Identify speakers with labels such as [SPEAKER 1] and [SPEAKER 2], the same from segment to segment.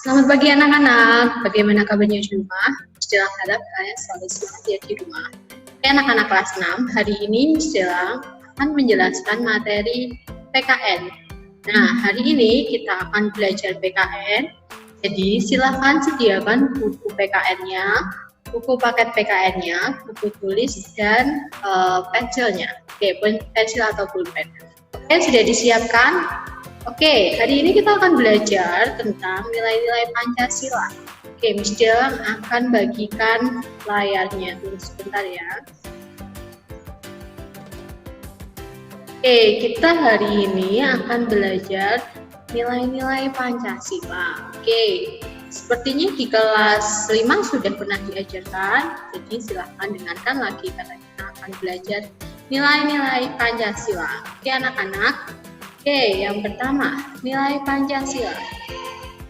[SPEAKER 1] Selamat pagi anak-anak, bagaimana kabarnya di rumah? Stella harap kalian selalu semangat ya di rumah. Oke anak-anak kelas 6, hari ini Stella akan menjelaskan materi PKN. Nah, hari ini kita akan belajar PKN, jadi silakan sediakan buku PKN-nya, buku paket PKN-nya, buku tulis, dan pensilnya. Oke, pensil atau pulpen. Oke, sudah disiapkan? Oke, hari ini kita akan belajar tentang nilai-nilai Pancasila. Oke, Miss Delang akan bagikan layarnya dulu sebentar ya. Oke, kita hari ini akan belajar nilai-nilai Pancasila. Oke, sepertinya di kelas 5 sudah pernah diajarkan, jadi silahkan dengarkan lagi karena kita akan belajar nilai-nilai Pancasila. Oke anak-anak. Oke, yang pertama, nilai Pancasila.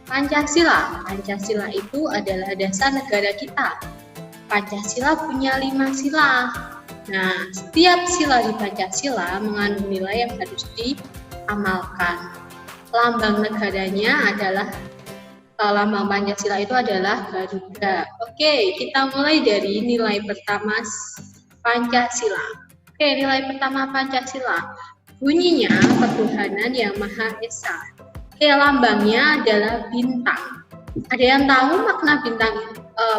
[SPEAKER 1] Pancasila itu adalah dasar negara kita. Pancasila punya 5 sila. Nah, setiap sila di Pancasila mengandung nilai yang harus diamalkan. Lambang negaranya adalah, lambang Pancasila itu adalah Garuda. Oke, kita mulai dari nilai pertama Pancasila. Oke, nilai pertama Pancasila. Bunyinya ketuhanan yang Maha Esa. Oke, lambangnya adalah bintang. Ada yang tahu makna bintang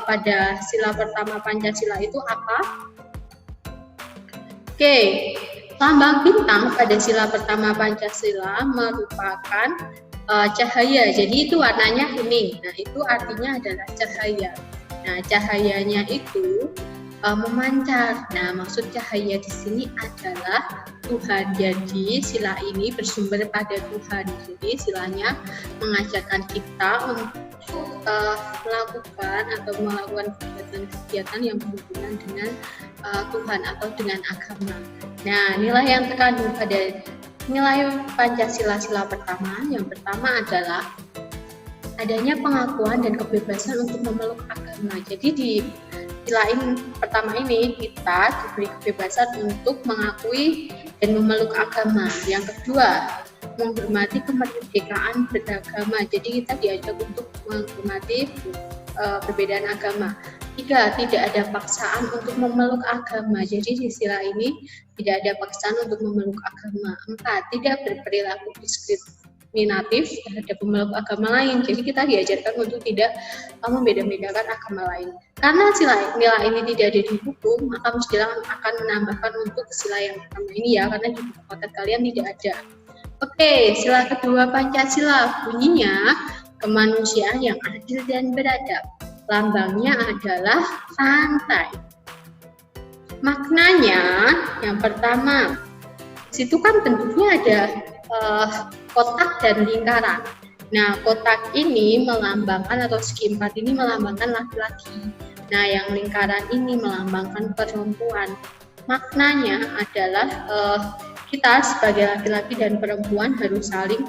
[SPEAKER 1] pada sila pertama Pancasila itu apa? Oke, lambang bintang pada sila pertama Pancasila merupakan cahaya. Jadi itu warnanya kuning. Nah, itu artinya adalah cahaya. Nah, cahayanya itu memancar. Nah, maksud cahaya di sini adalah Tuhan. Jadi sila ini bersumber pada Tuhan. Jadi silanya mengajarkan kita untuk melakukan kegiatan yang berhubungan dengan Tuhan atau dengan agama. Nah, nilai yang terkandung pada nilai Pancasila sila pertama, yang pertama adalah adanya pengakuan dan kebebasan untuk memeluk agama. Jadi di sila pertama ini kita diberi kebebasan untuk mengakui dan memeluk agama. Yang kedua, menghormati kemerdekaan beragama. Jadi kita diajak untuk menghormati perbedaan agama. Tiga, tidak ada paksaan untuk memeluk agama. Jadi di sila ini tidak ada paksaan untuk memeluk agama. Empat, tidak berperilaku diskriminatif terhadap pemeluk agama lain. Jadi kita diajarkan untuk tidak membeda-bedakan agama lain. Karena nilai ini tidak ada di buku, maka Miss Delang akan menambahkan untuk sila yang pertama ini ya, karena di buku paket kalian tidak ada. Oke, sila kedua Pancasila, bunyinya kemanusiaan yang adil dan beradab. Lambangnya adalah pantai. Maknanya yang pertama, situ kan bentuknya ada kotak dan lingkaran. Nah, kotak ini melambangkan atau segi 4 ini melambangkan laki-laki. Nah, yang lingkaran ini melambangkan perempuan. Maknanya adalah kita sebagai laki-laki dan perempuan harus saling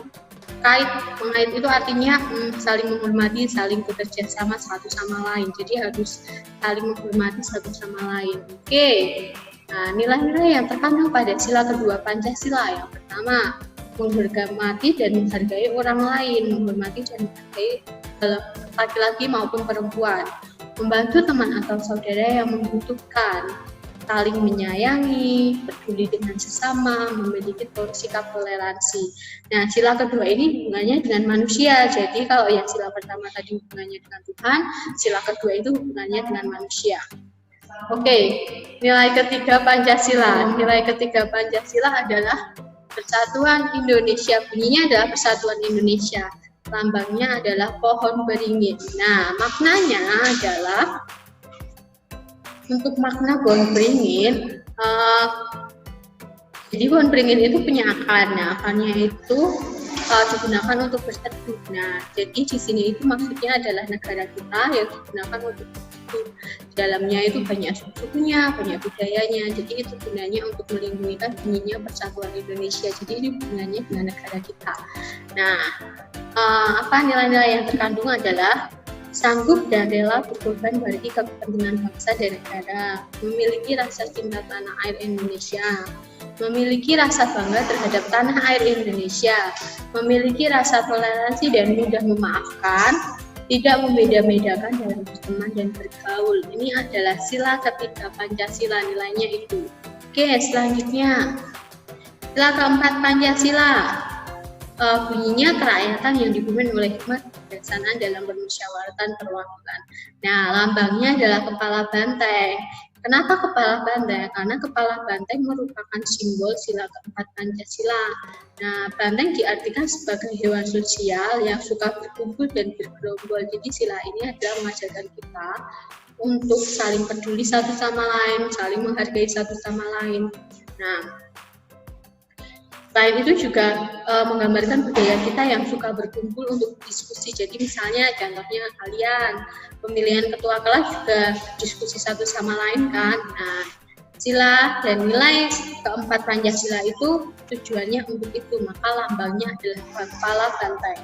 [SPEAKER 1] kait. Mengait itu artinya saling menghormati, saling bekerja sama satu sama lain. Jadi harus saling menghormati satu sama lain. Oke. Nah, nilai-nilai yang terkandung pada sila kedua Pancasila. Yang pertama, menghormati dan menghargai orang lain, menghormati dan menghargai laki-laki maupun perempuan, membantu teman atau saudara yang membutuhkan, saling menyayangi, peduli dengan sesama, memiliki sikap toleransi. Nah, sila kedua ini hubungannya dengan manusia. Jadi kalau yang sila pertama tadi hubungannya dengan Tuhan, sila kedua itu hubungannya dengan manusia. Oke, nilai ketiga Pancasila. Nilai ketiga Pancasila adalah Persatuan Indonesia. Bunyinya adalah Persatuan Indonesia. Lambangnya adalah pohon beringin. Nah, maknanya adalah untuk makna pohon beringin. Jadi pohon beringin itu punya akar. Nah, akarnya itu digunakan untuk berteduh. Nah, jadi di sini itu maksudnya adalah negara kita yang digunakan untuk itu. Dalamnya itu banyak sukunya, banyak budayanya. Jadi itu gunanya untuk melindungi bunyinya Persatuan Indonesia. Jadi ini hubungannya dengan negara kita. Nah, nilai-nilai yang terkandung adalah sanggup dan rela berkorban bagi kepentingan bangsa dan negara, memiliki rasa cinta tanah air Indonesia, memiliki rasa bangga terhadap tanah air Indonesia, memiliki rasa toleransi dan mudah memaafkan, tidak membeda-bedakan dalam berteman dan bergaul. Ini adalah sila ketiga Pancasila, nilainya itu. Oke, selanjutnya sila keempat Pancasila. Bunyinya kerakyatan yang dipimpin oleh hikmat kebijaksanaan dalam permusyawaratan perwakilan. Nah, lambangnya adalah kepala banteng. Kenapa kepala banteng? Karena kepala banteng merupakan simbol sila keempat Pancasila. Nah, banteng diartikan sebagai hewan sosial yang suka berkumpul dan bergerombol. Jadi sila ini adalah mengajarkan kita untuk saling peduli satu sama lain, saling menghargai satu sama lain. Nah, selain itu juga menggambarkan budaya kita yang suka berkumpul untuk diskusi. Jadi misalnya contohnya kalian pemilihan ketua kelas juga diskusi satu sama lain kan. Nah, sila dan nilai keempat Pancasila itu tujuannya untuk itu, maka lambangnya adalah kepala banteng.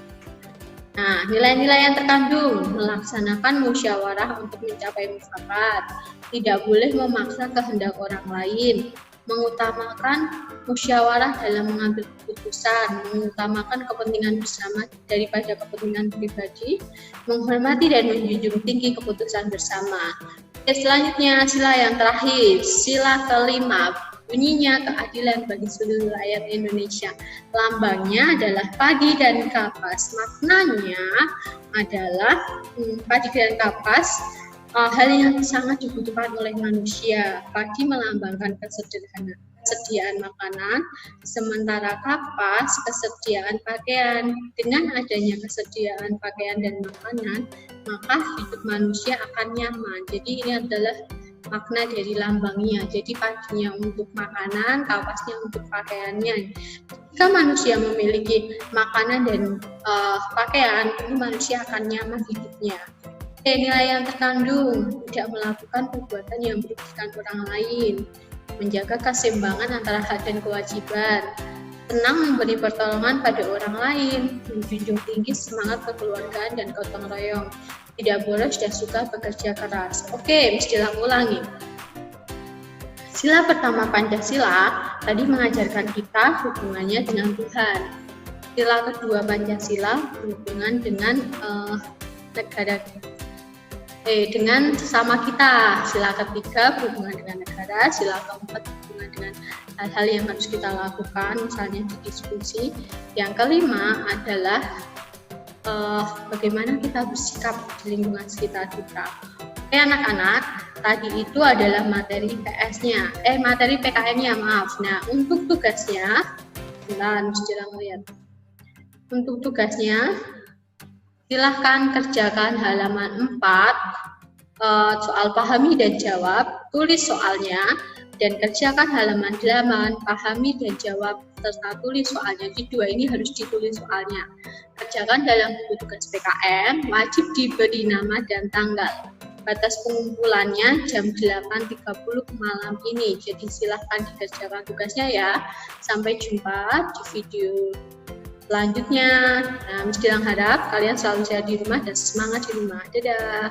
[SPEAKER 1] Nah, nilai-nilai yang terkandung melaksanakan musyawarah untuk mencapai mufakat, tidak boleh memaksa kehendak orang lain, mengutamakan musyawarah dalam mengambil keputusan, mengutamakan kepentingan bersama daripada kepentingan pribadi, menghormati dan menjunjung tinggi keputusan bersama. Oke, selanjutnya sila yang terakhir, sila kelima, bunyinya keadilan bagi seluruh rakyat Indonesia. Lambangnya adalah padi dan kapas. Maknanya adalah padi dan kapas hal yang sangat dibutuhkan oleh manusia. Padi melambangkan kesediaan makanan, sementara kapas kesediaan pakaian. Dengan adanya kesediaan pakaian dan makanan, maka hidup manusia akan nyaman. Jadi ini adalah makna dari lambangnya. Jadi padinya untuk makanan, kapasnya untuk pakaiannya. Jika manusia memiliki makanan dan pakaian, ini manusia akan nyaman hidupnya. Oke, nilai yang terkandung, tidak melakukan perbuatan yang merugikan orang lain, menjaga keseimbangan antara hak dan kewajiban, senang memberi pertolongan pada orang lain, menjunjung tinggi semangat kekeluargaan dan gotong royong, tidak boros dan suka bekerja keras. Oke, istilah ulangi. Sila pertama Pancasila tadi mengajarkan kita hubungannya dengan Tuhan. Sila kedua Pancasila berhubungan dengan negara, dengan sesama kita. Sila ketiga berhubungan dengan negara, sila keempat berhubungan dengan hal-hal yang harus kita lakukan, misalnya di diskusi. Yang kelima adalah bagaimana kita bersikap di lingkungan sekitar kita. Oke anak-anak, tadi itu adalah materi PS-nya, materi PKM-nya, maaf. Nah, untuk tugasnya, untuk tugasnya, silahkan kerjakan halaman 4, soal pahami dan jawab, tulis soalnya, dan kerjakan halaman 8, pahami dan jawab, serta tulis soalnya. Di 2 ini harus ditulis soalnya. Kerjakan dalam buku tugas PKM, wajib diberi nama dan tanggal. Batas pengumpulannya jam 8.30 malam ini. Jadi silahkan dikerjakan tugasnya ya. Sampai jumpa di video selanjutnya. Nah, Miss Dilang harap kalian selalu sehat di rumah dan semangat di rumah. Dadah.